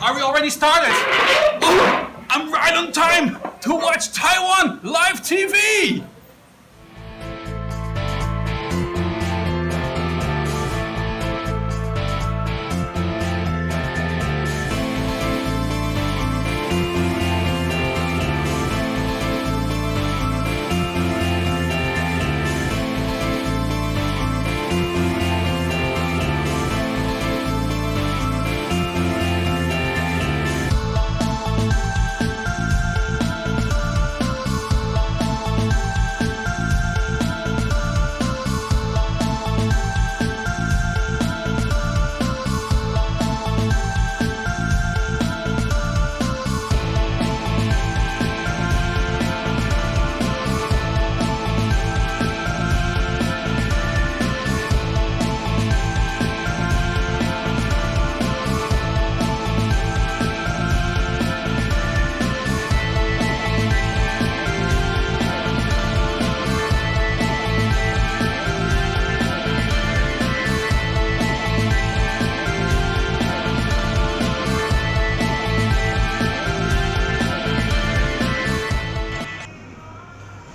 Are we already started? Oh, I'm right on time to watch Taiwan live TV!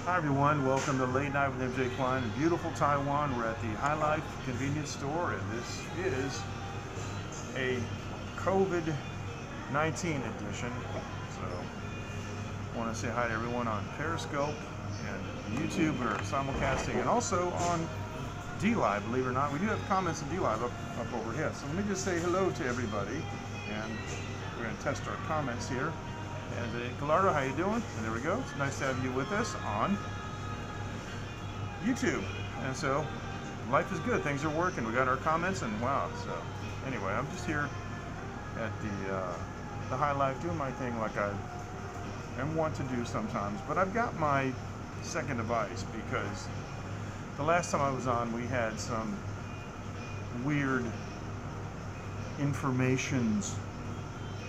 Hi everyone, welcome to Late Night with MJ Klein in beautiful Taiwan. We're at the Hilife convenience store, and this is a COVID-19 edition. So I want to say hi to everyone on Periscope and YouTube. We're simulcasting, and also on D-Live, believe it or not. We do have comments on D-Live up over here. So let me just say hello to everybody, and we're going to test our comments here. And Gallardo, how you doing? And there we go. It's nice to have you with us on YouTube. And so, life is good. Things are working. We got our comments, and wow. So, anyway, I'm just here at the Hilife doing my thing like I am want to do sometimes. But I've got my second device because the last time I was on, we had some weird informations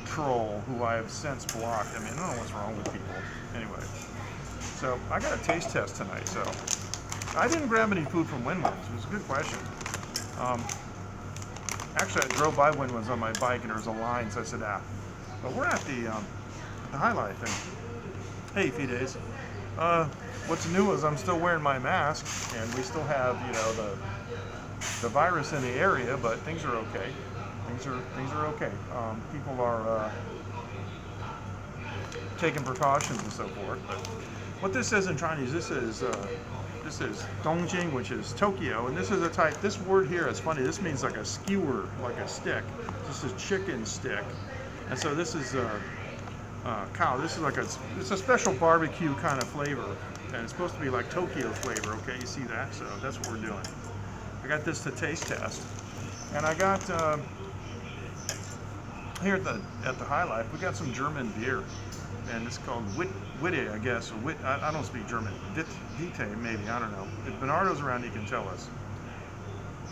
troll who I have since blocked. I mean, I don't know what's wrong with people. Anyway, so I got a taste test tonight. So I didn't grab any food from Win-Wins. It was a good question. Actually, I drove by Win-Wins on my bike and there was a line, so I said, But we're at the Hilife, and hey, Fides, what's new is I'm still wearing my mask, and we still have, you know, the virus in the area, but things are okay. Things are okay. People are taking precautions and so forth. But what this says in Chinese, this is Dongjing, which is Tokyo, and this is a type. This word here is funny. This means like a skewer, like a stick. This is chicken stick, and so this is cow. This is like it's a special barbecue kind of flavor, and it's supposed to be like Tokyo flavor. Okay, you see that? So that's what we're doing. I got this to taste test, and I got. Here at the Hilife, we got some German beer, and it's called Witte, I guess, or I don't speak German. Witte, maybe, I don't know. If Bernardo's around, he can tell us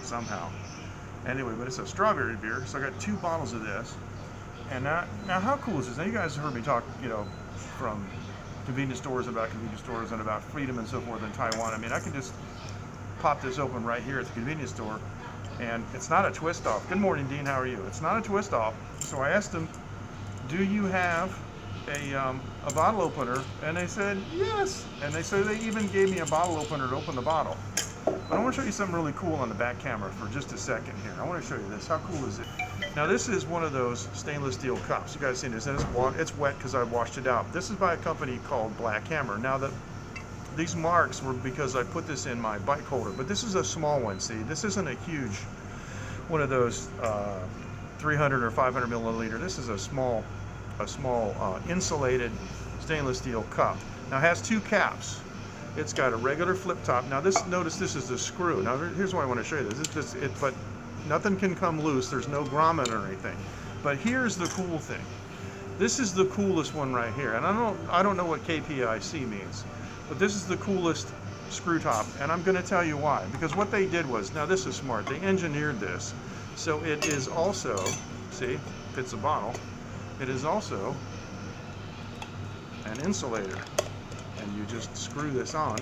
somehow. Anyway, but it's a strawberry beer, so I got 2 bottles of this. And now how cool is this? Now you guys have heard me talk, you know, from convenience stores and about freedom and so forth in Taiwan. I mean, I can just pop this open right here at the convenience store. And it's not a twist off. Good morning, Dean. How are you? It's not a twist off. So I asked them, "Do you have a bottle opener?" And they said yes. And they even gave me a bottle opener to open the bottle. But I want to show you something really cool on the back camera for just a second here. I want to show you this. How cool is it? Now this is one of those stainless steel cups. You guys seen this? And it's wet because I washed it out. This is by a company called Black Hammer. Now these marks were because I put this in my bike holder, but this is a small one. See, this isn't a huge one of those 300 or 500 milliliter. This is a small insulated stainless steel cup. Now it has 2 caps. It's got a regular flip top. Now notice this is the screw. Now here's why I want to show you this. But nothing can come loose. There's no grommet or anything. But here's the cool thing. This is the coolest one right here, and I don't know what KPIC means. But this is the coolest screw top, and I'm going to tell you why. Because what they did was, now this is smart, they engineered this. So it is also, see, fits a bottle, it is also an insulator. And you just screw this on,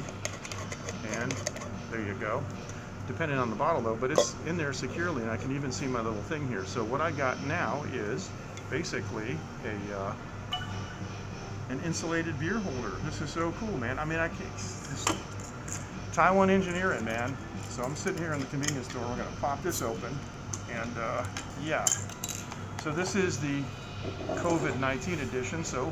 and there you go. depending on the bottle though, but it's in there securely, and I can even see my little thing here. So what I got now is basically an insulated beer holder. This is so cool, man. I mean, I can't, this Taiwan engineering, man. So I'm sitting here in the convenience store. We're gonna pop this open, and yeah. So this is the COVID-19 edition. So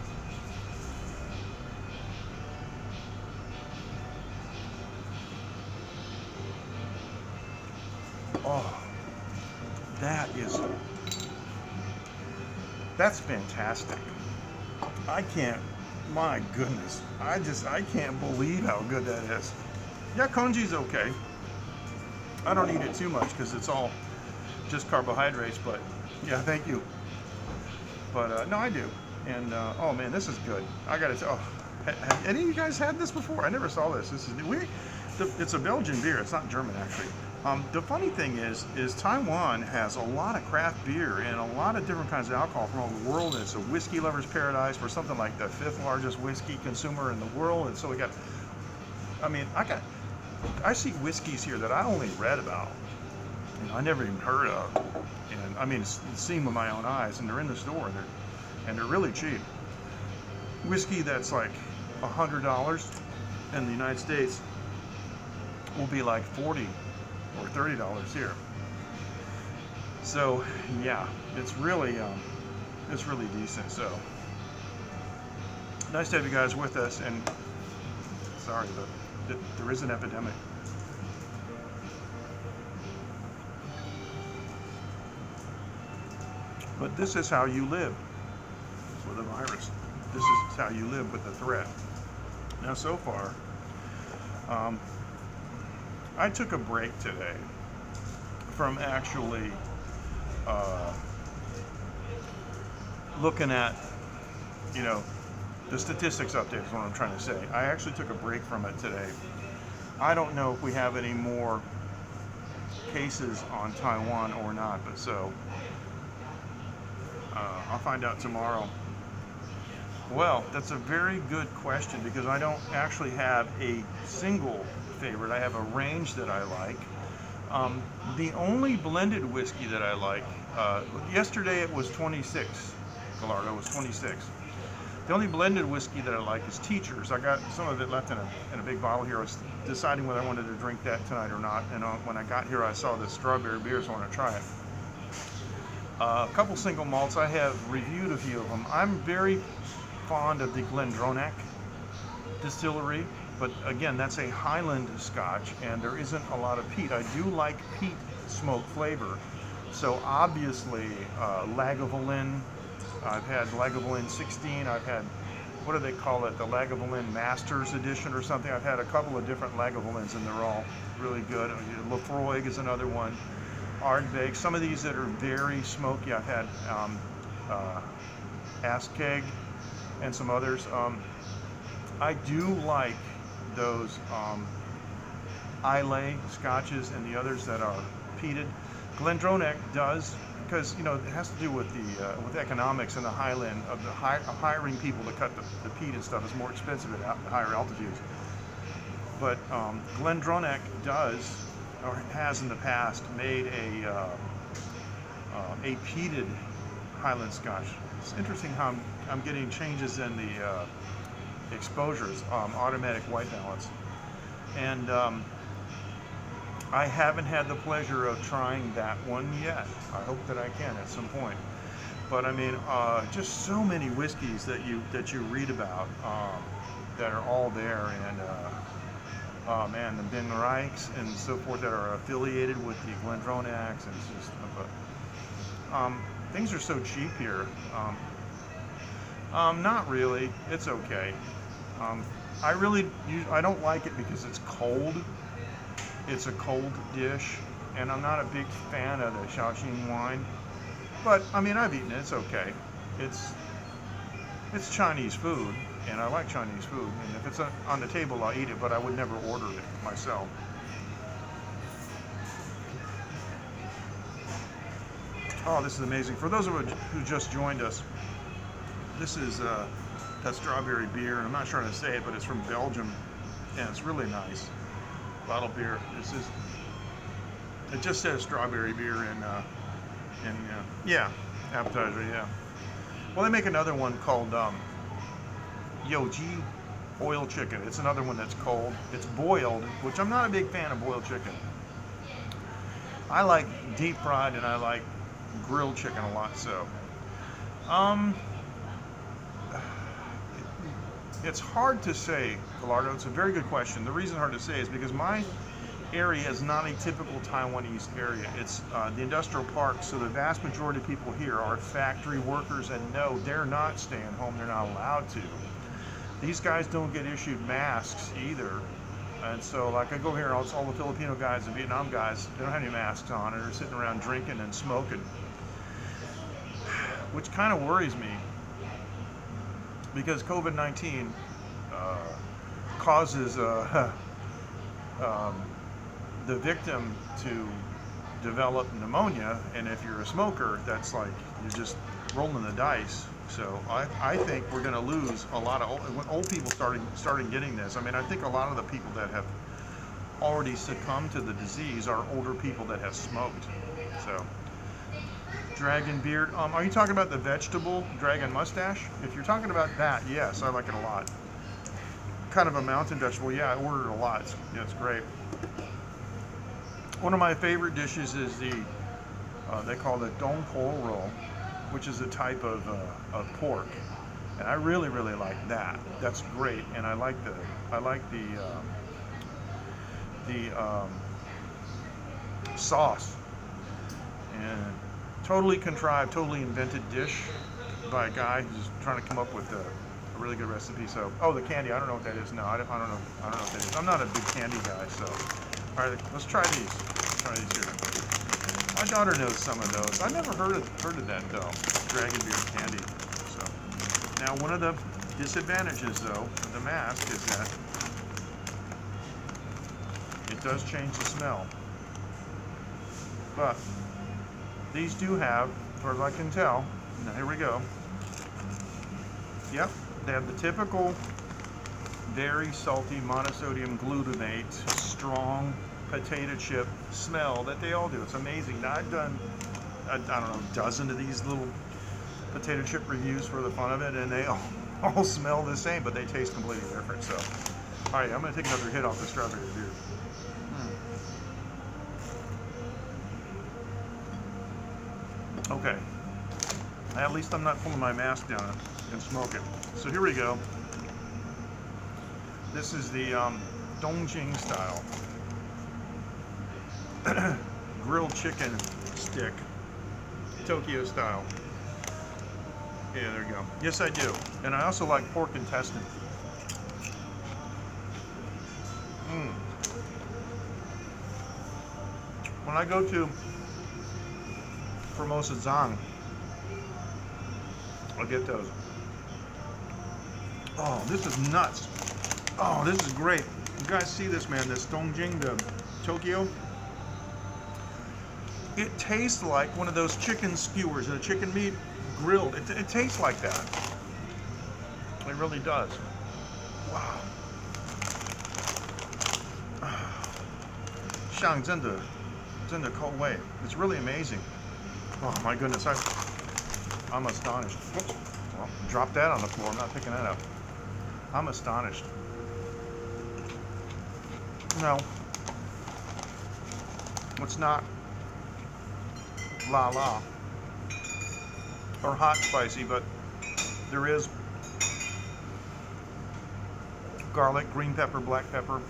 oh, that's fantastic. My goodness, I can't believe how good that is. Yeah, congé's okay. I don't eat it too much because it's all just carbohydrates, but yeah, thank you. But no, I do. And oh man, this is good. I gotta tell. Have any of you guys had this before? I never saw this. This is weird. It's a Belgian beer. It's not German, actually. The funny thing is Taiwan has a lot of craft beer and a lot of different kinds of alcohol from all over the world. And it's a whiskey lover's paradise. We're something like the 5th largest whiskey consumer in the world. And so we got, I mean, I see whiskeys here that I only read about and I never even heard of. And I mean, it's seen with my own eyes, and they're in the store, and they're really cheap. Whiskey that's like $100 in the United States will be like $40 or $30 here. So yeah, it's really decent. So nice to have you guys with us, and sorry, but there is an epidemic. But this is how you live with a virus. This is how you live with the threat. Now, so far, I took a break today from actually looking at, the statistics update is what I'm trying to say. I actually took a break from it today. I don't know if we have any more cases on Taiwan or not, but so I'll find out tomorrow. Well, that's a very good question, because I don't actually have a single favorite. I have a range that I like. The only blended whiskey that I like, yesterday it was 26. Gallardo was 26. The only blended whiskey that I like is Teacher's. I got some of it left in a big bottle here. I was deciding whether I wanted to drink that tonight or not. And when I got here, I saw this strawberry beer, so I want to try it. A couple single malts. I have reviewed a few of them. I'm very fond of the Glendronach distillery, but again, that's a Highland Scotch, and there isn't a lot of peat. I do like peat smoke flavor, so obviously Lagavulin. I've had Lagavulin 16. I've had, what do they call it, the Lagavulin Masters Edition or something. I've had a couple of different Lagavulins, and they're all really good. Lafroig is another one. Ardbeg. Some of these that are very smoky. I've had Askeg and some others. I do like those Islay scotches and the others that are peated. Glendronach does, because it has to do with the economics in the highland of the hiring people to cut the peat and stuff is more expensive at higher altitudes. But Glendronach does, or has in the past, made a peated Highland Scotch. It's interesting how I'm getting changes in the exposures, automatic white balance, and I haven't had the pleasure of trying that one yet. I hope that I can at some point. But I mean, just so many whiskeys that you read about that are all there, and oh man, the Ben Reichs and so forth that are affiliated with the Glendronachs, and it's just, things are so cheap here. Not really. It's okay. I don't like it because it's cold. It's a cold dish, and I'm not a big fan of the Shaoxing wine. But I mean, I've eaten it. It's okay. It's Chinese food, and I like Chinese food. And if it's on the table, I'll eat it. But I would never order it myself. Oh, this is amazing. For those of you who just joined us, this is that strawberry beer. I'm not sure how to say it, but it's from Belgium, and it's really nice. Bottle beer. This is It just says strawberry beer and yeah, appetizer, yeah. Well, they make another one called Yoji boiled chicken. It's another one that's cold. It's boiled, which I'm not a big fan of boiled chicken. I like deep fried and I like grilled chicken a lot. So, it's hard to say, Gallardo. It's a very good question. The reason hard to say is because my area is not a typical Taiwanese area. It's the industrial park, so the vast majority of people here are factory workers, and no, they're not staying home. They're not allowed to. These guys don't get issued masks either. And so, like, I go here, and all the Filipino guys and Vietnam guys, they don't have any masks on, and they're sitting around drinking and smoking, which kind of worries me, because COVID-19 causes the victim to develop pneumonia, and if you're a smoker, that's like you're just rolling the dice. So I think we're going to lose a lot of old people starting getting this. I mean, I think a lot of the people that have already succumbed to the disease are older people that have smoked. So, dragon beard. Are you talking about the vegetable dragon mustache? If you're talking about that, yes, I like it a lot. Kind of a mountain vegetable. Yeah, I ordered a lot. Yeah, it's great. One of my favorite dishes is they call it dong po roll, which is a type of pork, and I really like that. That's great, and I like the sauce. And totally contrived, totally invented dish by a guy who's trying to come up with a really good recipe. So, oh, the candy. I don't know what that is. No, I don't know what that is. I'm not a big candy guy. So, all right, let's try these. Try these here. My daughter knows some of those. I never heard of that though. Dragon beer candy. So now one of the disadvantages though of the mask is that it does change the smell. But these do have, as far as I can tell, now here we go. Yep, they have the typical very salty monosodium glutamate, strong potato chip smell that they all do. It's amazing. Now, I've done, I don't know, a dozen of these little potato chip reviews for the fun of it, and they all smell the same, but they taste completely different. So, all right, I'm going to take another hit off the strawberry beer. Okay. At least I'm not pulling my mask down and smoking. So here we go. This is the Dongjing style grilled chicken stick, Tokyo style. Yeah, there you go. Yes, I do. And I also like pork intestine. When I go to Formosa Zang, I'll get those. Oh, this is nuts. Oh, this is great. You guys see this, man? This Dongjing, the Tokyo. It tastes like one of those chicken skewers and a chicken meat grilled. It tastes like that. It really does. Wow. 像真的口味. It's really amazing. Oh my goodness, I'm astonished. Whoops. Well, drop that on the floor. I'm not picking that up. I'm astonished. No, it's not la or hot spicy, but there is garlic, green pepper, black pepper.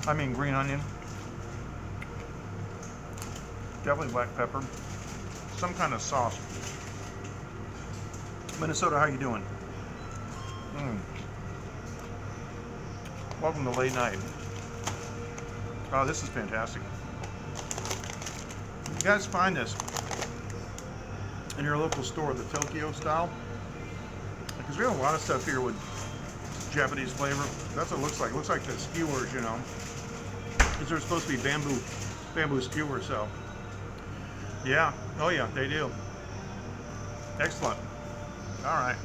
I mean green onion. Definitely black pepper. Some kind of sauce. Minnesota, how you doing? Welcome to late night. Oh, this is fantastic. You guys find this in your local store, the Tokyo style, because we have a lot of stuff here with Japanese flavor. That's what it looks like. It looks like the skewers, you know, because they're supposed to be bamboo skewers. So, yeah. Oh yeah, they do. Excellent. All right.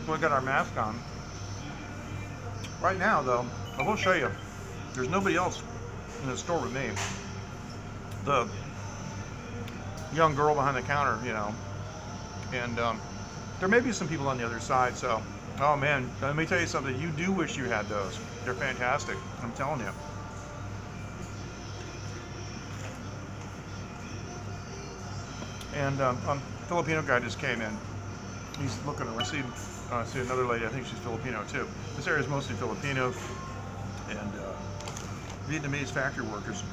So we got our mask on. Right now, though, I will show you. There's nobody else in the store with me. The young girl behind the counter, you know, and there may be some people on the other side. So, oh man, let me tell you something. You do wish you had those. They're fantastic. I'm telling you. And Filipino guy just came in. He's looking to receive. I see another lady. I think she's Filipino too. This area is mostly Filipino and Vietnamese factory workers.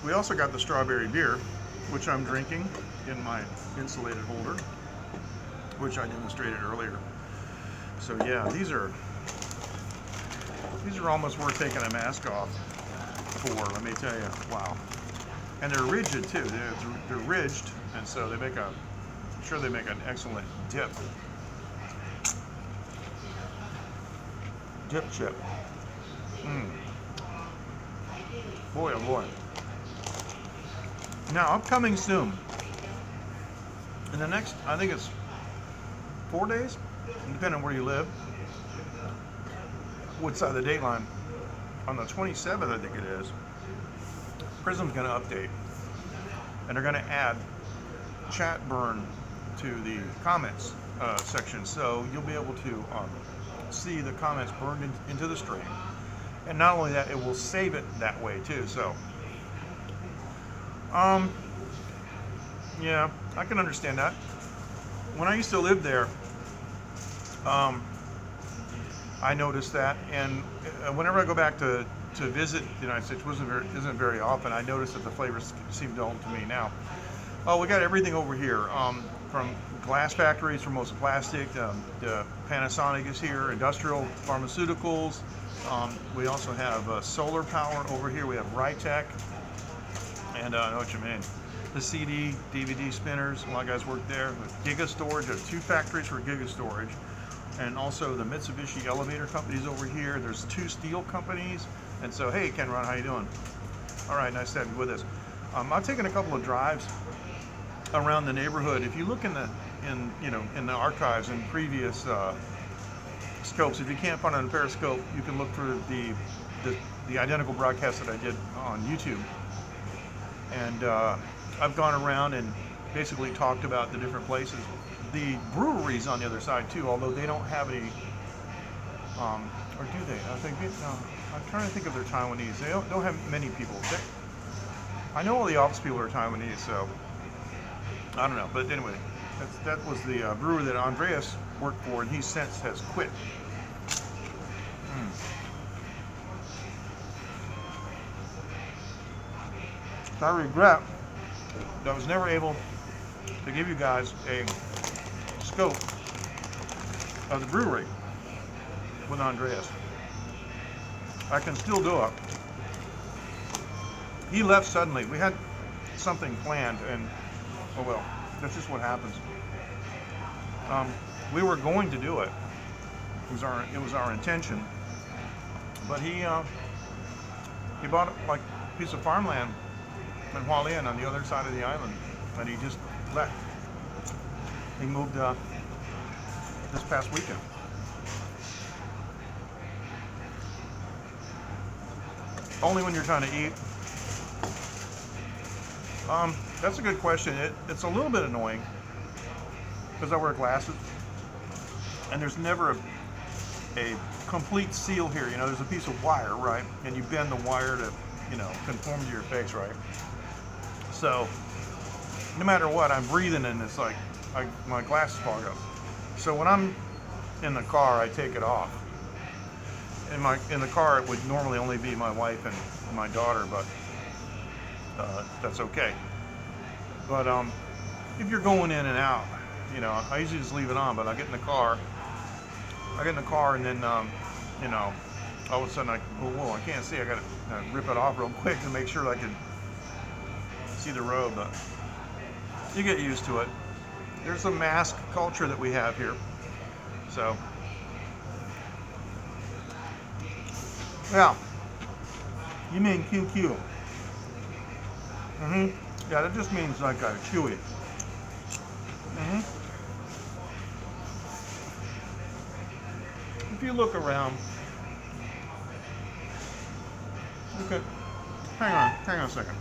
We also got the strawberry beer, which I'm drinking in my insulated holder, which I demonstrated earlier. So yeah, these are almost worth taking a mask off for. Let me tell you. Wow. And they're rigid too. They're ridged, and so they make a. I'm sure they make an excellent dip. Dip chip. Boy, oh boy. Now, upcoming soon. In the next, I think it's 4 days, depending on where you live. What side of the date line? On the 27th, I think it is. Prism's going to update, and they're going to add chat burn to the comments section, so you'll be able to see the comments burned into the stream. And not only that, it will save it that way too. So, yeah, I can understand that. When I used to live there, I noticed that, and whenever I go back to visit the United States, isn't very often, I notice that the flavors seem dull to me now. Oh, we got everything over here, from glass factories for most plastic. The Panasonic is here, industrial pharmaceuticals. We also have solar power over here. We have Rytech, and I know what you mean. The CD, DVD spinners, a lot of guys work there. Giga Storage, there are 2 factories for Giga Storage. And also the Mitsubishi elevator companies over here. There's 2 steel companies. And so, hey, Ken Ron, how you doing? All right, nice to have you with us. I've taken a couple of drives around the neighborhood. If you look in the archives and previous scopes, if you can't find it on Periscope, you can look for the identical broadcast that I did on YouTube. And I've gone around and basically talked about the different places. The breweries on the other side too, although they don't have any, or do they? I think I'm trying to think if they're Taiwanese. They don't have many people. I know all the office people are Taiwanese, so I don't know. But anyway, that was the brewer that Andreas worked for, and he since has quit. I regret that I was never able to give you guys a scope of the brewery with Andreas. I can still do it. He left suddenly. We had something planned, and oh well, that's just what happens. We were going to do it. It was our intention, but he bought like a piece of farmland in Hualien on the other side of the island, and he just left. He moved this past weekend. Only when you're trying to eat. That's a good question. It's a little bit annoying because I wear glasses, and there's never a complete seal here. You know, there's a piece of wire, right? And you bend the wire to, conform to your face, right? So no matter what, I'm breathing, and it's like my glasses fog up. So when I'm in the car, I take it off. In the car, it would normally only be my wife and my daughter, but that's okay. But if you're going in and out, I usually just leave it on. But I get in the car, and then all of a sudden whoa, I can't see. I gotta rip it off real quick to make sure I can see the road. But you get used to it. There's a mask culture that we have here. So yeah, you mean QQ? Yeah, that just means like a chewy. If you look around, look at, hang on a second.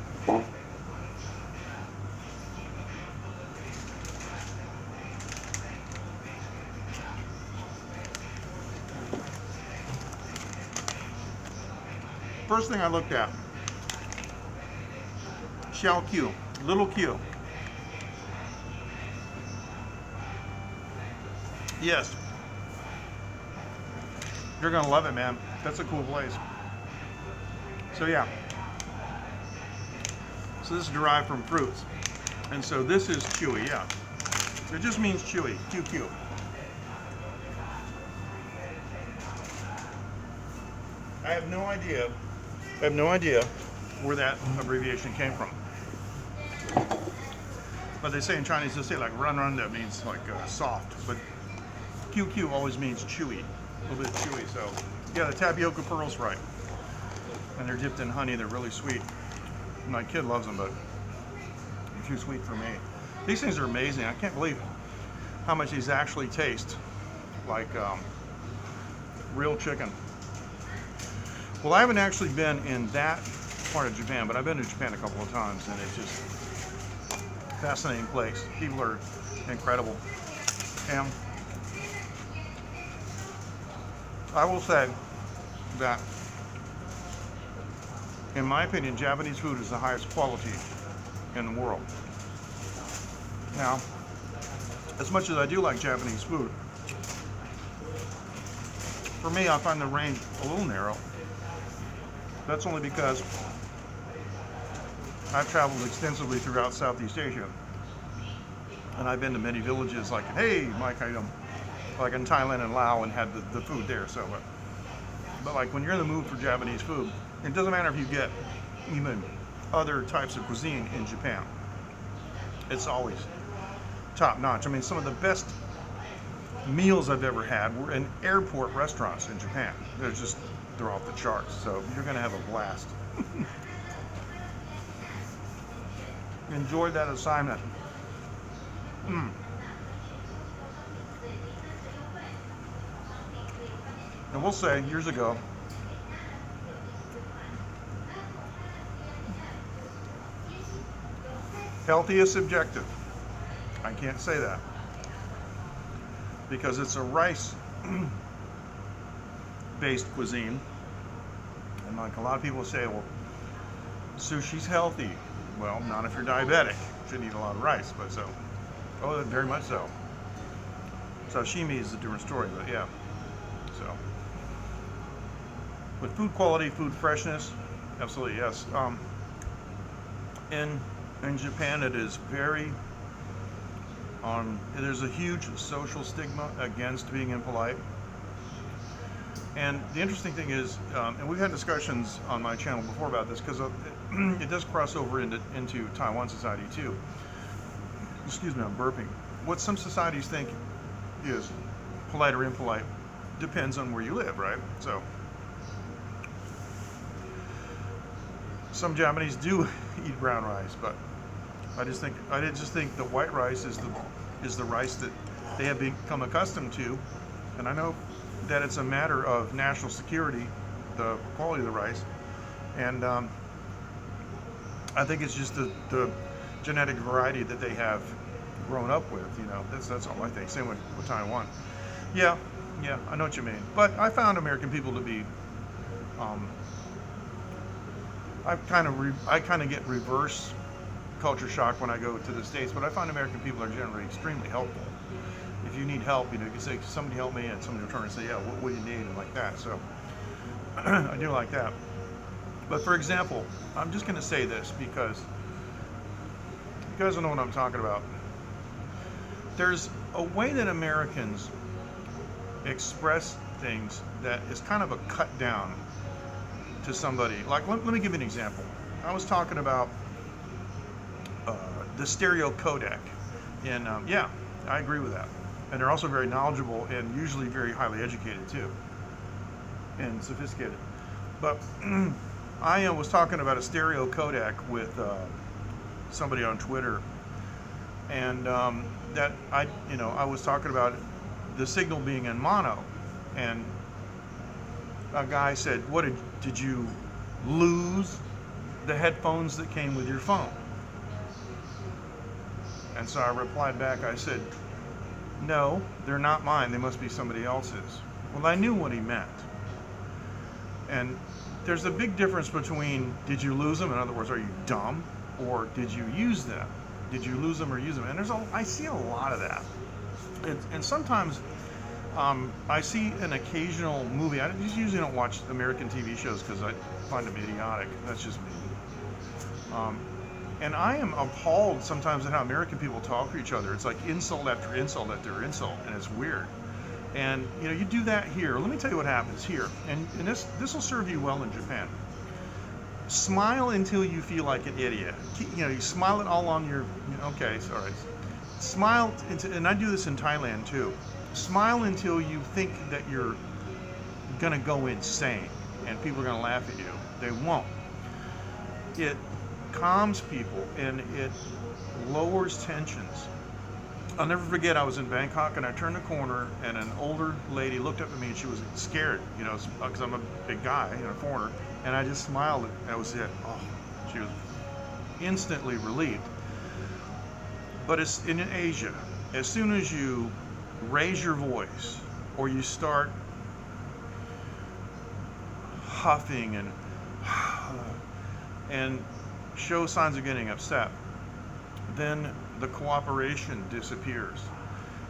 First thing I looked at, shell Q, little Q. Yes. You're gonna love it, man. That's a cool place. So yeah. So this is derived from fruits. And so this is chewy, yeah. It just means chewy, QQ. I have no idea where that abbreviation came from. But they say in Chinese, they say like run, that means like soft. But QQ always means chewy, a little bit chewy. So yeah, the tapioca pearl's right. And they're dipped in honey, they're really sweet. My kid loves them, but they're too sweet for me. These things are amazing. I can't believe how much these actually taste like real chicken. Well, I haven't actually been in that part of Japan, but I've been to Japan a couple of times, and it's just a fascinating place. People are incredible. And I will say that, in my opinion, Japanese food is the highest quality in the world. Now, as much as I do like Japanese food, for me, I find the range a little narrow. That's only because I've traveled extensively throughout Southeast Asia. And I've been to many villages like, hey, Mike, like in Thailand and Laos, and had the food there. So, but like when you're in the mood for Japanese food, it doesn't matter if you get even other types of cuisine in Japan. It's always top notch. I mean, some of the best meals I've ever had were in airport restaurants in Japan. They're off the charts. So you're gonna have a blast. Enjoyed that assignment. And we'll say, years ago, healthy is subjective. I can't say that. Because it's a rice-based cuisine. And like a lot of people say, well, sushi's healthy. Well, not if you're diabetic. You shouldn't eat a lot of rice, but so. Oh, very much so. Sashimi is a different story, but yeah. So, with food quality, food freshness, absolutely yes. In Japan, it is very. There's a huge social stigma against being impolite. And the interesting thing is, and we've had discussions on my channel before about this, because it does cross over into Taiwan society too. Excuse me, I'm burping. What some societies think is polite or impolite depends on where you live, right? So some Japanese do eat brown rice, but I just think the white rice is the rice that they have become accustomed to, and I know that it's a matter of national security, the quality of the rice, and I think it's just the genetic variety that they have grown up with. You know, that's all I think. Same with Taiwan. Yeah, I know what you mean. But I found American people to be, I kind of get reverse culture shock when I go to the States, but I find American people are generally extremely helpful. If you need help, you know, you can say, somebody help me, and somebody will turn and say, yeah, what do you need, and like that. So I do like that. But for example, I'm just going to say this because you guys don't know what I'm talking about. There's a way that Americans express things that is kind of a cut down to somebody. Like, let me give you an example. I was talking about the stereo codec, and yeah, I agree with that. And they're also very knowledgeable and usually very highly educated too, and sophisticated. But I was talking about a stereo codec with somebody on Twitter, and that I was talking about the signal being in mono, and a guy said, "What did you lose the headphones that came with your phone? And so I replied back, I said, no, they're not mine. They must be somebody else's. Well, I knew what he meant. And there's a big difference between did you lose them, in other words, are you dumb, or did you use them? Did you lose them or use them? And I see a lot of that. And sometimes I see an occasional movie. I just usually don't watch American TV shows because I find them idiotic. That's just me. And I am appalled sometimes at how American people talk to each other. It's like insult after insult after insult, and it's weird. And you do that here. Let me tell you what happens here. And this will serve you well in Japan. Smile until you feel like an idiot. You smile it all on your. Okay, sorry. Smile, and I do this in Thailand too. Smile until you think that you're gonna go insane, and people are gonna laugh at you. They won't. It calms people and it lowers tensions. I'll never forget, I was in Bangkok and I turned the corner and an older lady looked up at me and she was scared, because I'm a big guy, a foreigner, and I just smiled and that was it. Oh, she was instantly relieved. But it's in Asia, as soon as you raise your voice or you start huffing and show signs of getting upset, then the cooperation disappears.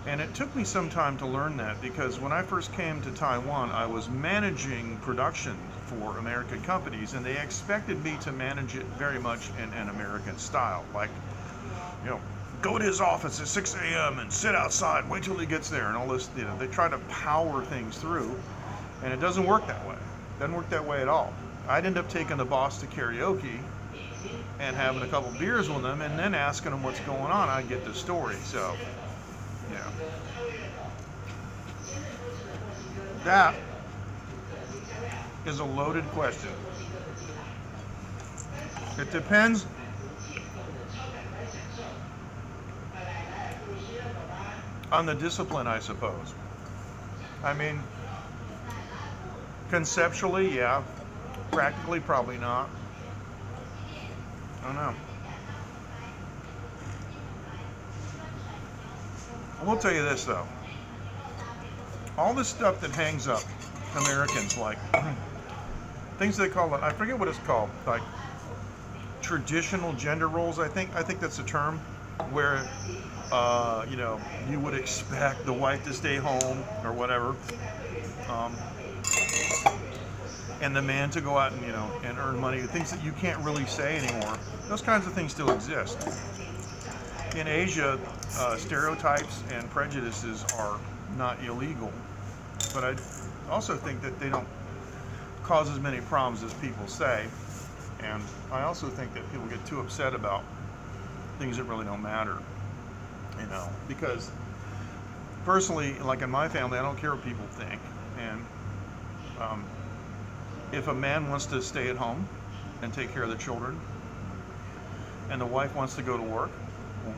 And it took me some time to learn that, because when I first came to Taiwan, I was managing production for American companies, and they expected me to manage it very much in an American style, like, go to his office at 6 a.m. and sit outside, wait till he gets there, and all this. They try to power things through, and it doesn't work that way. It doesn't work that way at all. I'd end up taking the boss to karaoke and having a couple beers with them and then asking them what's going on. I'd get the story. So, yeah. That is a loaded question. It depends on the discipline, I suppose. I mean, conceptually, yeah. Practically, probably not. I don't know. I will tell you this, though. All this stuff that hangs up Americans, like things they call it, I forget what it's called, like traditional gender roles, I think that's a term, where you would expect the wife to stay home or whatever, and the man to go out and and earn money, things that you can't really say anymore. Those kinds of things still exist. In Asia, stereotypes and prejudices are not illegal, but I also think that they don't cause as many problems as people say, and I also think that people get too upset about things that really don't matter, because personally, like in my family, I don't care what people think, and if a man wants to stay at home and take care of the children, and the wife wants to go to work, well,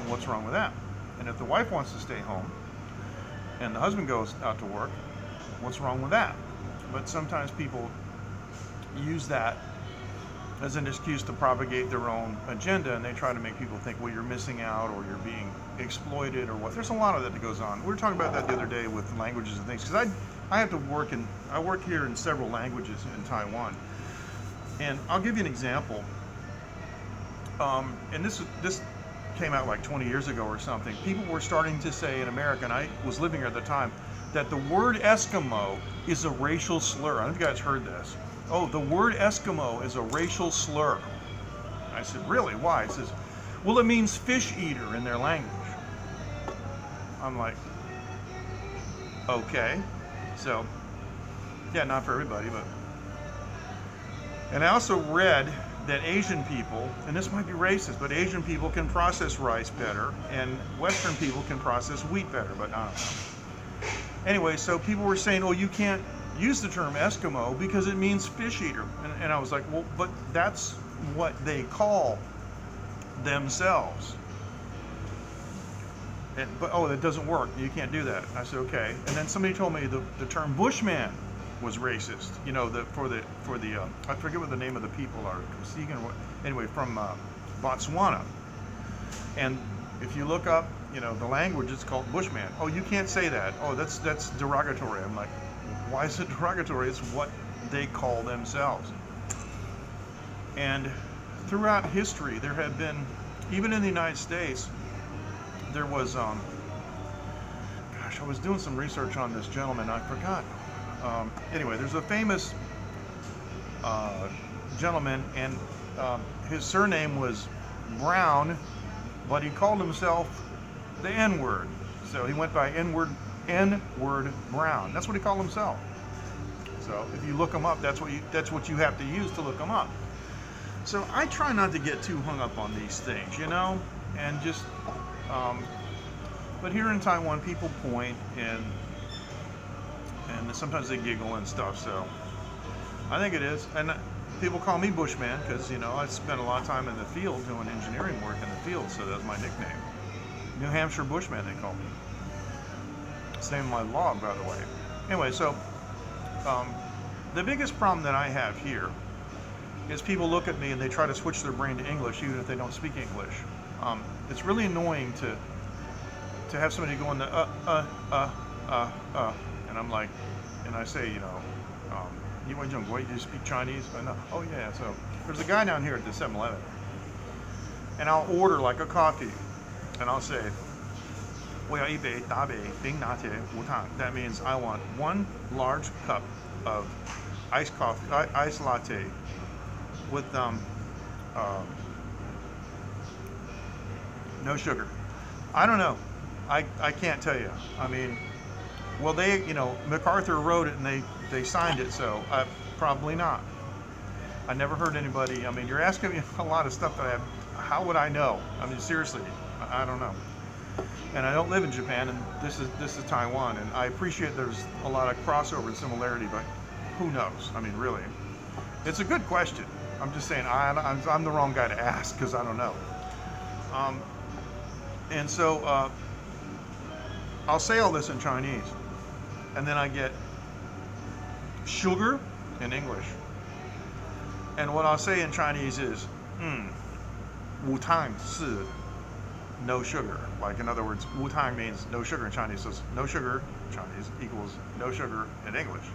what's wrong with that? And if the wife wants to stay home and the husband goes out to work, what's wrong with that? But sometimes people use that as an excuse to propagate their own agenda, and they try to make people think, well, you're missing out, or you're being exploited, or what. There's a lot of that goes on. We were talking about that the other day with languages and things, because I have to work I work here in several languages in Taiwan, and I'll give you an example. And this came out like 20 years ago or something. People were starting to say in America, and I was living here at the time, that the word Eskimo is a racial slur. I don't know if you guys heard this. Oh, the word Eskimo is a racial slur. I said, really? Why? It says, well, it means fish eater in their language. I'm like, okay. So, yeah, not for everybody, but. And I also read that Asian people, and this might be racist, but Asian people can process rice better, and Western people can process wheat better, but I don't know. Anyway, so people were saying, oh, you can't use the term Eskimo because it means fish eater. And I was like, well, but that's what they call themselves. But that doesn't work. You can't do that. I said, okay. And then somebody told me the term Bushman was racist. You know, for the I forget what the name of the people are. Anyway, from Botswana. And if you look up, you know, the language, it's called Bushman. Oh, you can't say that. Oh, that's derogatory. I'm like, why is it derogatory? It's what they call themselves. And throughout history, there have been, even in the United States, there was, gosh, I was doing some research on this gentleman, I forgot. Anyway, there's a famous gentleman, and his surname was Brown, but he called himself the N-word. So he went by N-word Brown. That's what he called himself. So if you look him up, that's what you have to use to look him up. So I try not to get too hung up on these things, you know, and just. But here in Taiwan, people point and sometimes they giggle and stuff. So I think it is, and people call me Bushman because, you know, I spent a lot of time in the field doing engineering work in the field, so that's my nickname. New Hampshire Bushman, they call me. It's the name of my log, by the way. Anyway, so the biggest problem that I have here is people look at me and they try to switch their brain to English even if they don't speak English. It's really annoying to have somebody go in the and I'm like, and I say, you know, you speak Chinese? I know. Oh yeah. So there's a guy down here at the 7-Eleven, and I'll order like a coffee, and I'll say, that means I want 1 large cup of iced coffee, iced latte, with no sugar. I don't know. I can't tell you. I mean, well, they, you know, MacArthur wrote it and they signed it, so probably not. I never heard anybody. I mean, you're asking me a lot of stuff that I have. How would I know? I mean, seriously, I don't know. And I don't live in Japan, and this is Taiwan, and I appreciate there's a lot of crossover and similarity, but who knows? I mean, really, it's a good question. I'm just saying I'm the wrong guy to ask because I don't know. And so I'll say all this in Chinese, and then I get sugar in English. And what I'll say in Chinese is, 无糖是 no sugar. Like, in other words, Wu-Tang means no sugar in Chinese. So no sugar in Chinese equals no sugar in English.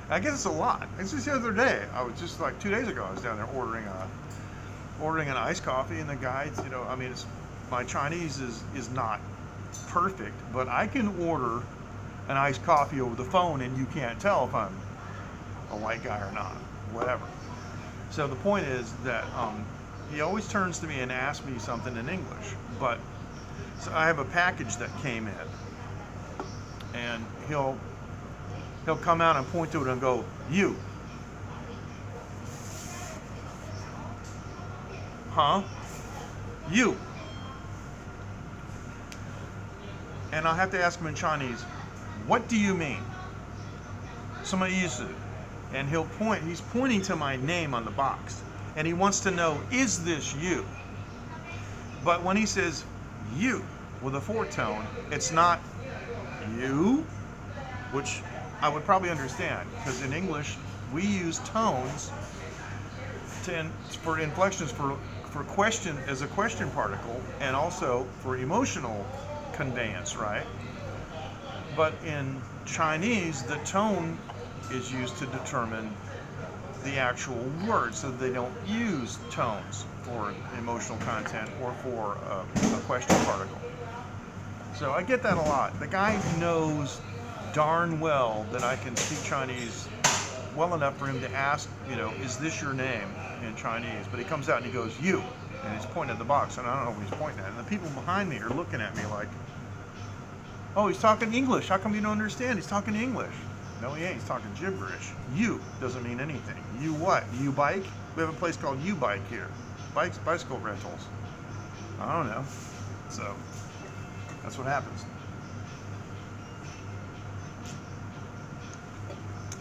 And I guess it's a lot. It's just the other day. I was just like 2 days ago. I was down there ordering an iced coffee, and the guy, you know, I mean, my Chinese is not perfect, but I can order an iced coffee over the phone, and you can't tell if I'm a white guy or not. Whatever. So the point is that he always turns to me and asks me something in English, but so I have a package that came in, and he'll come out and point to it and go, "You." Huh? You. And I'll have to ask him in Chinese, "What do you mean?" 什么意思? And he's pointing to my name on the box, and he wants to know, is this you? But when he says you with a 4th tone, it's not you, which I would probably understand, because in English we use tones for inflections for question as a question particle, and also for emotional conveyance, right? But in Chinese, the tone is used to determine the actual word, so they don't use tones for emotional content or for a question particle. So I get that a lot. The guy knows darn well that I can speak Chinese well enough for him to ask, you know, is this your name in Chinese? But he comes out and he goes, you, and he's pointing at the box, and I don't know what he's pointing at. And the people behind me are looking at me like, oh, he's talking English. How come you don't understand? He's talking English. No, he ain't. He's talking gibberish. You doesn't mean anything. You what? You bike? We have a place called You Bike here. Bicycle rentals. I don't know. So that's what happens.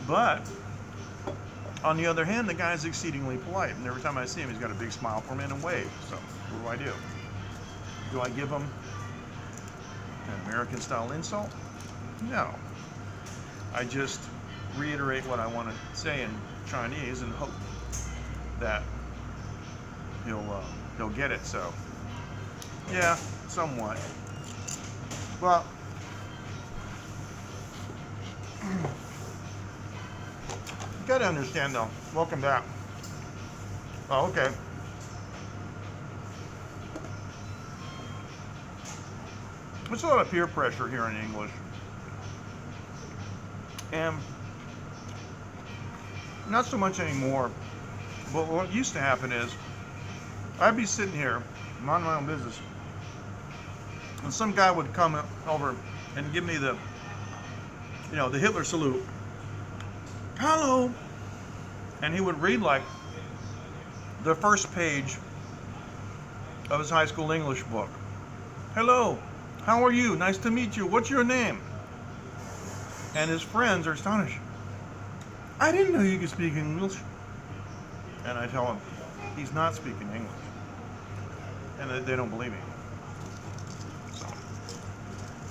But on the other hand, the guy's exceedingly polite, and every time I see him, he's got a big smile for me and a wave. So what do? Do I give him an American-style insult? No. I just reiterate what I want to say in Chinese and hope that he'll get it. So yeah, somewhat. Well, you gotta understand though. Welcome back. Oh, okay. There's a lot of peer pressure here in English. And not so much anymore. But what used to happen is I'd be sitting here, minding my own business, and some guy would come over and give me the Hitler salute. Hello. And he would read like the first page of his high school English book. Hello. How are you? Nice to meet you. What's your name? And his friends are astonished. I didn't know you could speak English. And I tell him, he's not speaking English. And they don't believe me. So,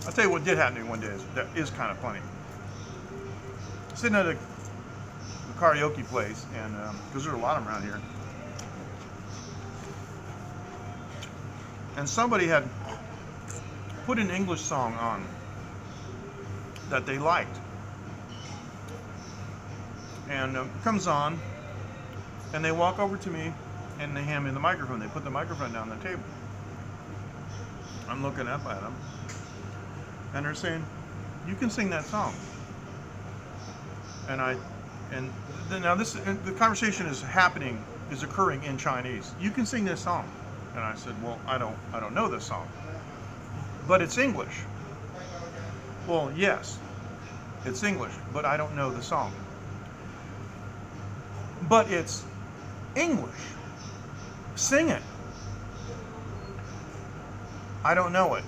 I'll tell you what did happen to me one day. That is kind of funny. Sitting at a karaoke place, and because there are a lot of them around here. And somebody had put an English song on that they liked. And it comes on, and they walk over to me, and they hand me the microphone. They put the microphone down on the table. I'm looking up at them, and they're saying, "You can sing that song." Now the conversation is occurring in Chinese. You can sing this song, and I said, "Well, I don't know this song, but it's English." Well, yes, it's English, but I don't know the song. But it's English. Sing it. I don't know it.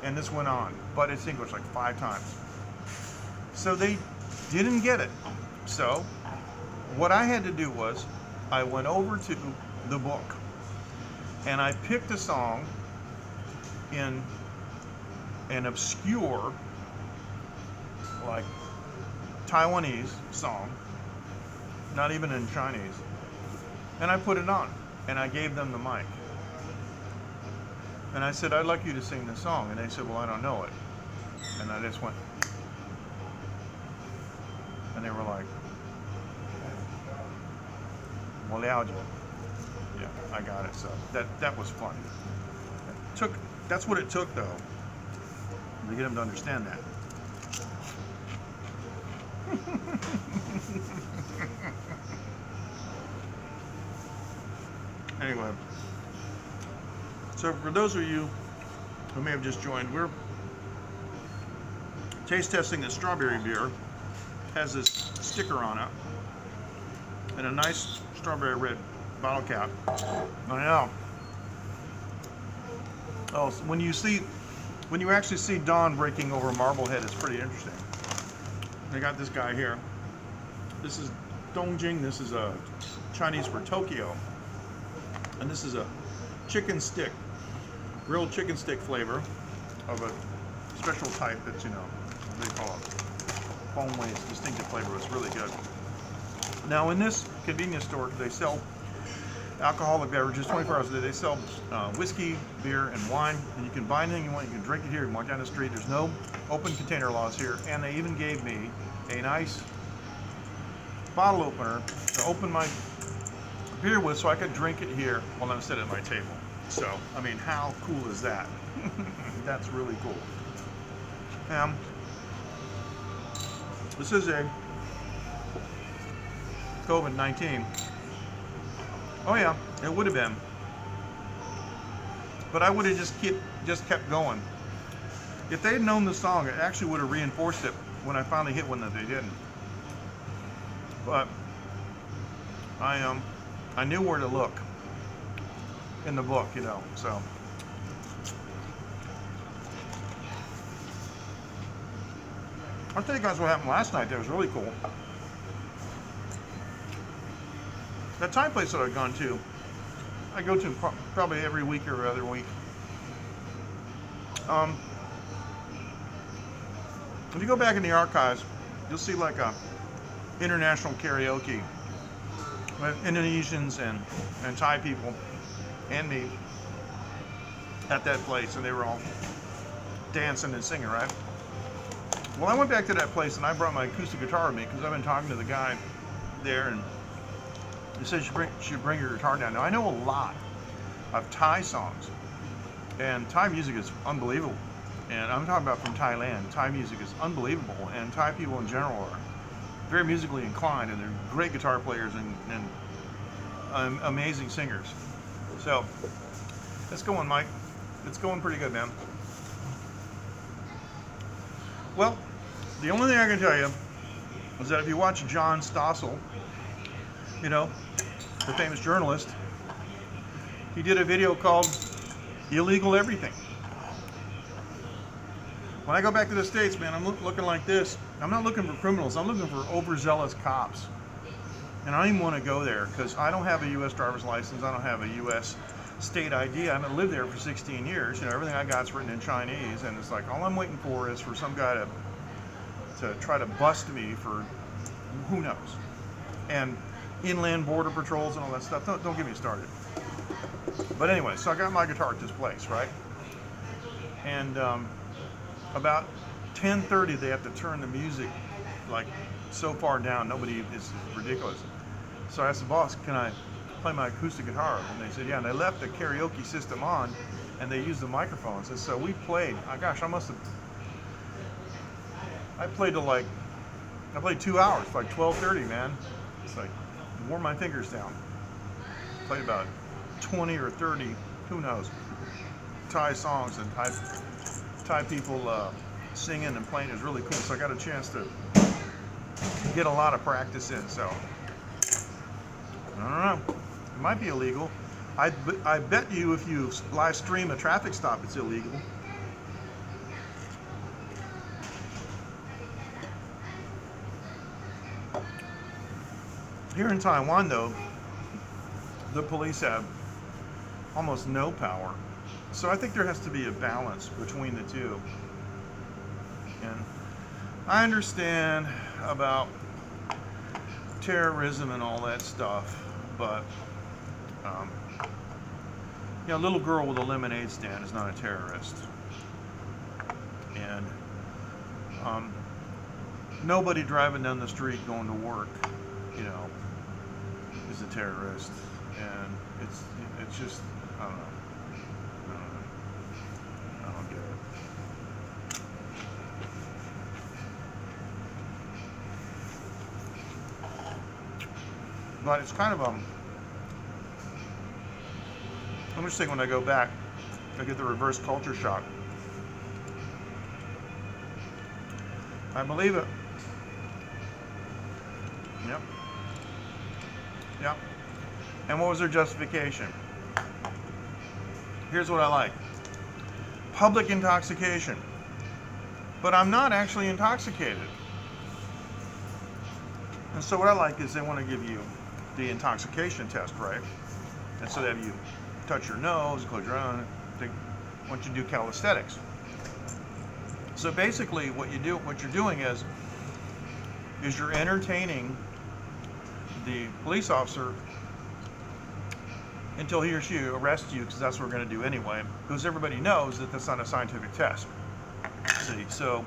And this went on, but it's English like 5 times. So they didn't get it. So what I had to do was I went over to the book and I picked a song in an obscure, like, Taiwanese song, not even in Chinese, and I put it on, and I gave them the mic. And I said, "I'd like you to sing this song." And they said, "Well, I don't know it." And I just went, and they were like, "Well, yeah, I got it." So that was fun. That's what it took, though, to get them to understand that. Anyway, so for those of you who may have just joined, we're taste testing the strawberry beer. Has this sticker on it and a nice strawberry red bottle cap. I know. Oh, so when you actually see dawn breaking over Marblehead, it's pretty interesting. They got this guy here. This is Dongjing. This is a Chinese for Tokyo. And this is a chicken stick, grilled chicken stick flavor of a special type that's, what they call it, Hongwei. It's distinctive flavor. It's really good. Now, in this convenience store, they sell alcoholic beverages 24 hours a day. They sell whiskey, beer, and wine. And you can buy anything you want. You can drink it here. You can walk down the street. There's no open container laws here. And they even gave me a nice bottle opener to open my beer with so I could drink it here while I'm sitting at my table. So, I mean, how cool is that? That's really cool. This is a COVID-19. Oh yeah, it would have been. But I would have just kept going. If they had known the song, it actually would have reinforced it when I finally hit one that they didn't. But I knew where to look in the book, so. I'll tell you guys what happened last night that was really cool. That Thai place that I've gone to, I go to probably every week or other week. If you go back in the archives, you'll see like a international karaoke with Indonesians and Thai people and me at that place, and they were all dancing and singing, right? Well, I went back to that place and I brought my acoustic guitar with me because I've been talking to the guy there, and he said you should bring your guitar down. Now, I know a lot of Thai songs, and Thai music is unbelievable. And I'm talking about from Thailand. Thai music is unbelievable, and Thai people in general are very musically inclined, and they're great guitar players and amazing singers. So, it's going, Mike. It's going pretty good, man. Well, the only thing I can tell you is that if you watch John Stossel, you know, the famous journalist, he did a video called Illegal Everything. When I go back to the States, man, I'm looking like this. I'm not looking for criminals. I'm looking for overzealous cops. And I don't even want to go there because I don't have a U.S. driver's license. I don't have a U.S. state ID. I haven't lived there for 16 years. You know, everything I got's written in Chinese, and it's like all I'm waiting for is for some guy to try to bust me for who knows. And inland border patrols and all that stuff. Don't get me started. But anyway, so I got my guitar at this place, right? And about 10:30, they have to turn the music like so far down, it's ridiculous. So I asked the boss, can I play my acoustic guitar? And they said, yeah. And they left the karaoke system on, and they used the microphones. And so we played. Gosh, I played 2 hours, like 12:30, man. It's like wore my fingers down. Played about 20 or 30, who knows, Thai songs and Thai people singing and playing. Is really cool. So I got a chance to get a lot of practice in. So I don't know. It might be illegal. I bet you if you live stream a traffic stop, it's illegal. Here in Taiwan, though, the police have almost no power. So I think there has to be a balance between the two. And I understand about terrorism and all that stuff, but a little girl with a lemonade stand is not a terrorist. And nobody driving down the street going to work, is a terrorist. And it's just, I don't know. I don't get it. But it's kind of I'm just thinking when I go back, I get the reverse culture shock. I believe it. Yep. Yep. And what was their justification? Here's what I like. Public intoxication. But I'm not actually intoxicated. And so what I like is they want to give you the intoxication test, right? And so they have you touch your nose, close your eyes. They want you to do calisthenics. So basically what you're doing is you're entertaining the police officer until he or she arrests you, because that's what we're going to do anyway, because everybody knows that that's not a scientific test. See, so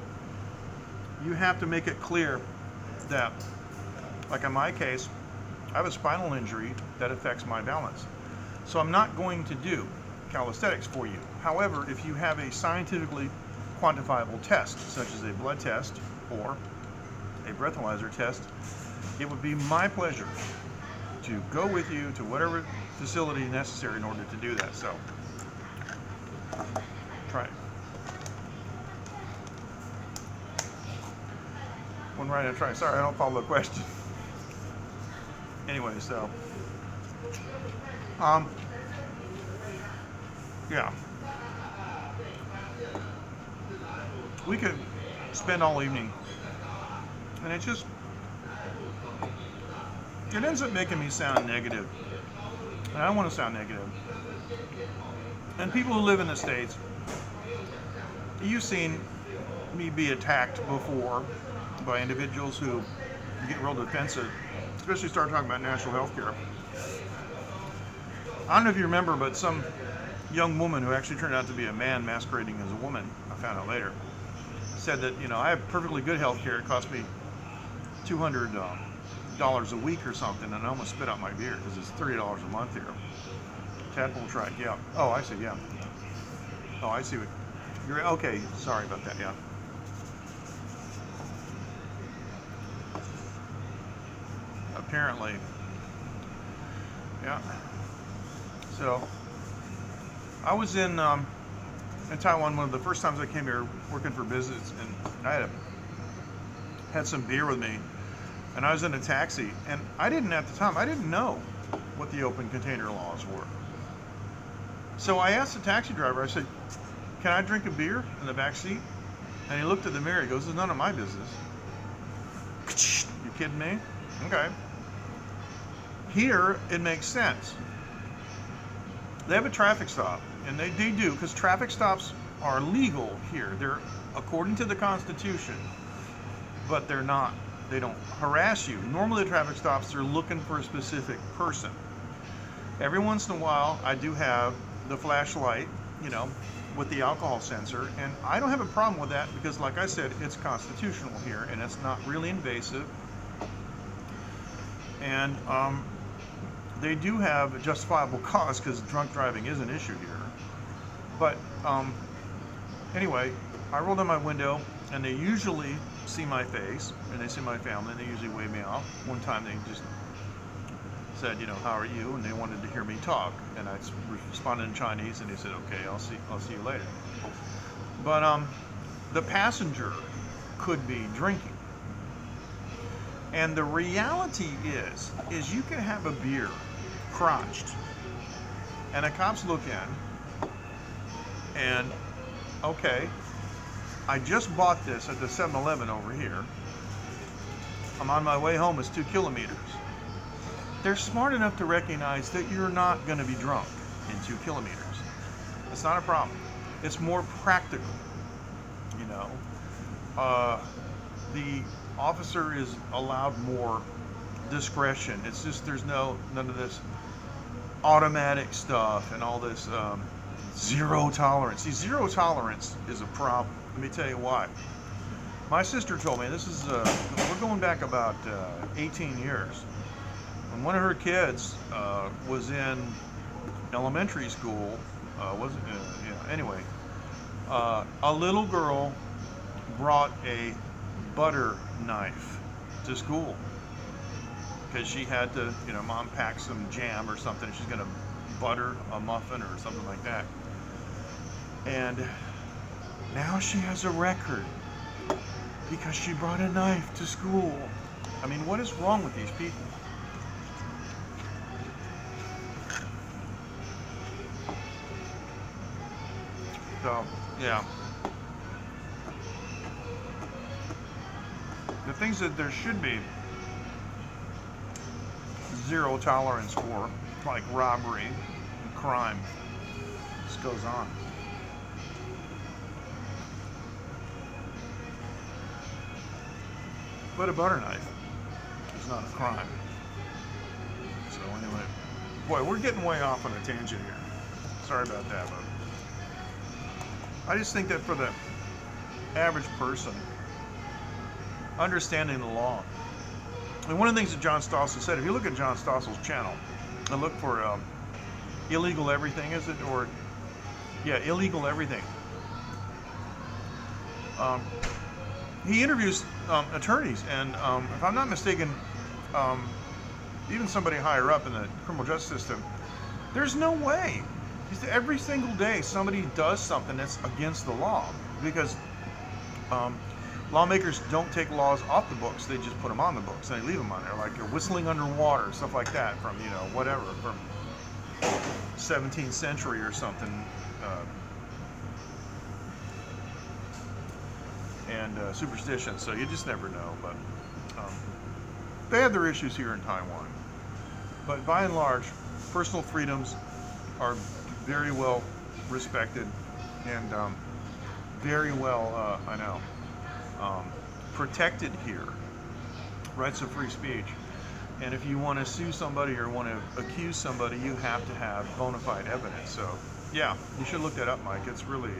you have to make it clear that, like in my case, I have a spinal injury that affects my balance. So I'm not going to do calisthenics for you. However, if you have a scientifically quantifiable test, such as a blood test or a breathalyzer test, it would be my pleasure to go with you to whatever facility necessary in order to do that. So, try it. One right and try. Sorry, I don't follow the question. Anyway, so, yeah. We could spend all evening, and it ends up making me sound negative. And I don't want to sound negative. And people who live in the States, you've seen me be attacked before by individuals who get real defensive, especially start talking about national health care. I don't know if you remember, but some young woman who actually turned out to be a man masquerading as a woman, I found out later, said that, I have perfectly good health care. It cost me $200 a week or something, and I almost spit out my beer because it's $30 a month here. Tadpole tried, yeah. Oh, I see, yeah. Oh, I see what you're, okay, sorry about that, yeah. Apparently, yeah. So, I was in Taiwan one of the first times I came here working for business, and I had some beer with me, and I was in a taxi, and I didn't know what the open container laws were. So I asked the taxi driver, I said, can I drink a beer in the back seat? And he looked at the mirror, he goes, it's none of my business. You kidding me? Okay. Here, it makes sense. They have a traffic stop, and they do, because traffic stops are legal here. They're according to the Constitution, but they're not. They don't harass you. Normally, the traffic stops, they're looking for a specific person. Every once in a while, I do have the flashlight, with the alcohol sensor, and I don't have a problem with that because, like I said, it's constitutional here, and it's not really invasive. And they do have a justifiable cause because drunk driving is an issue here. But anyway, I roll down my window, and they usually see my face, and they see my family, and they usually wave me off. One time they just said, how are you? And they wanted to hear me talk, and I responded in Chinese, and he said, okay, I'll see you later. But the passenger could be drinking. And the reality is you can have a beer crotched, and the cops look in, and okay, I just bought this at the 7-Eleven over here. I'm on my way home, it's 2 kilometers. They're smart enough to recognize that you're not going to be drunk in 2 kilometers. It's not a problem. It's more practical, The officer is allowed more discretion. It's just there's none of this automatic stuff and all this zero tolerance. See, zero tolerance is a problem. Let me tell you why. My sister told me, we're going back about 18 years. When one of her kids was in elementary school, anyway, a little girl brought a butter knife to school because she had to, mom packed some jam or something. She's going to butter a muffin or something like that. And now she has a record because she brought a knife to school. I mean, what is wrong with these people? So, yeah. The things that there should be zero tolerance for, like robbery and crime, just goes on. But a butter knife is not a crime. So anyway, boy, we're getting way off on a tangent here. Sorry about that, but I just think that for the average person, understanding the law. And one of the things that John Stossel said, if you look at John Stossel's channel and look for illegal everything, is it? Or, yeah, illegal everything. He interviews attorneys, and if I'm not mistaken, even somebody higher up in the criminal justice system, there's no way. Every single day somebody does something that's against the law, because lawmakers don't take laws off the books, they just put them on the books, and they leave them on there, like you're whistling underwater, stuff like that, from, whatever, from 17th century or something. And superstition, so you just never know. But they have their issues here in Taiwan. But by and large, personal freedoms are very well respected and very well, protected here. Rights of free speech. And if you want to sue somebody or want to accuse somebody, you have to have bona fide evidence. So, yeah, you should look that up, Mike. It's really,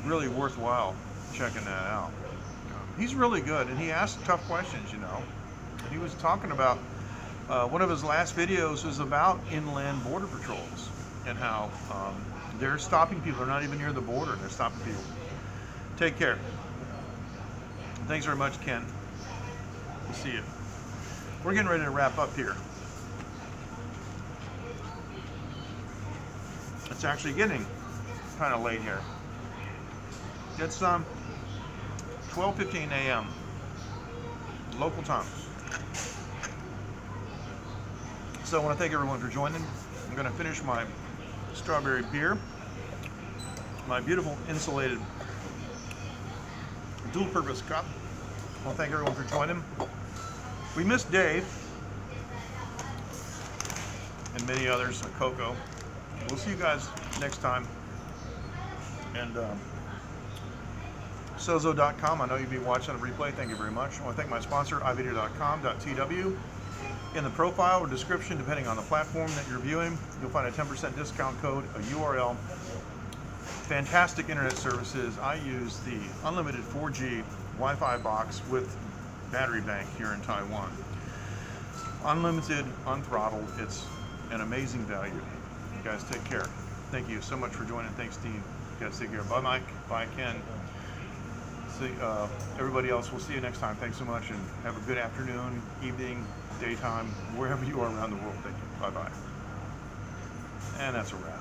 really worthwhile checking that out. He's really good, and he asks tough questions, you know. And he was talking about, one of his last videos was about inland border patrols and how they're stopping people. They're not even near the border, and they're stopping people. Take care. Thanks very much, Ken. We'll see you. We're getting ready to wrap up here. It's actually getting kind of late here. It's 12:15 a.m. local time. So I want to thank everyone for joining. I'm going to finish my strawberry beer, my beautiful insulated dual-purpose cup. I want to thank everyone for joining. We missed Dave and many others, like Coco. We'll see you guys next time. And Sozo.com, I know you'll be watching the replay. Thank you very much. I want to thank my sponsor, iVideo.com.tw. In the profile or description, depending on the platform that you're viewing, you'll find a 10% discount code, a URL. Fantastic internet services. I use the unlimited 4G Wi-Fi box with battery bank here in Taiwan. Unlimited, unthrottled. It's an amazing value. You guys take care. Thank you so much for joining. Thanks, Dean. You guys take care. Bye, Mike. Bye, Ken. See everybody else. We'll see you next time. Thanks so much, and have a good afternoon, evening, daytime, wherever you are around the world. Thank you. Bye-bye. And that's a wrap.